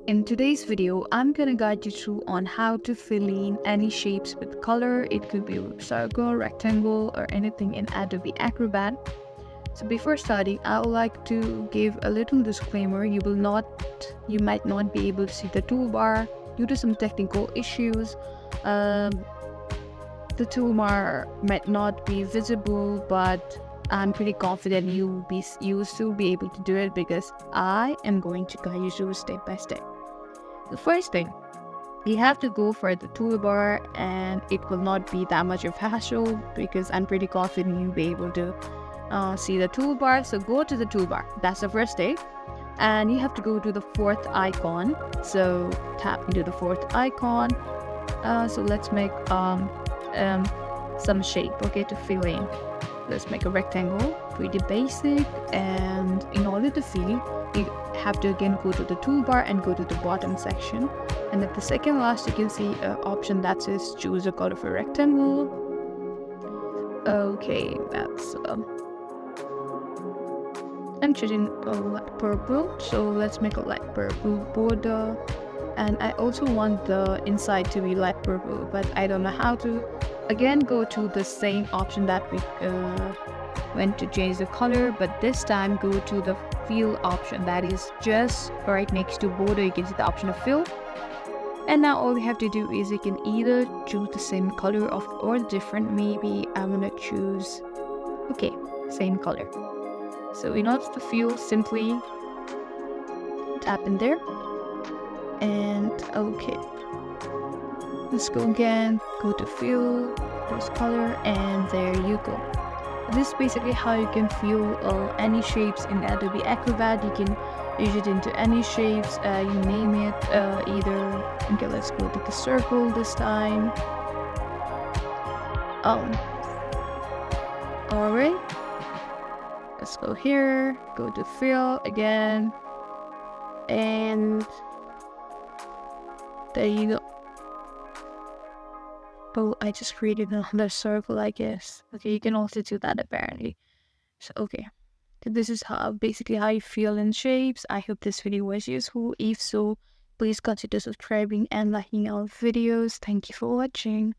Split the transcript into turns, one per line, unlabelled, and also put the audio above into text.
In today's video, I'm gonna guide you through on how to fill in any shapes with color. It could be circle, rectangle, or anything in Adobe Acrobat. So before starting, I would like to give a little disclaimer. You might not be able to see the toolbar due to some technical issues. The toolbar might not be visible, but I'm pretty confident you'll still be able to do it because I am going to guide you through step by step. The first thing, you have to go for the toolbar, and it will not be that much of a hassle because I'm pretty confident you'll be able to see the toolbar. So go to the toolbar. That's the first thing. And you have to go to the fourth icon. So tap into the fourth icon. So let's make some shape, okay, to fill in. Let's make a rectangle, pretty basic. And in order to fill, you have to again go to the toolbar and go to the bottom section. And at the second last, you can see an option that says choose a color for rectangle. Okay, that's I'm choosing a light purple, so let's make a light purple border. And I also want the inside to be light purple, but I don't know how to. Again, go to the same option that we went to change the color, but this time go to the fill option that is just right next to border. You can see the option of fill. And now all we have to do is you can either choose the same color or different. Maybe I'm gonna choose, okay, same color. So in order to fill, simply tap in there. And okay, let's go again, go to fill, there's color, and there you go. This is basically how you can fill any shapes in Adobe Acrobat. You can use it into any shapes, you name it, okay, let's go to the circle this time. Alright, let's go here, go to fill again, and there you go. Oh, I just created another circle, I guess. Okay, you can also do that apparently. So, okay. So this is basically how you fill in shapes. I hope this video was useful. If so, please consider subscribing and liking our videos. Thank you for watching.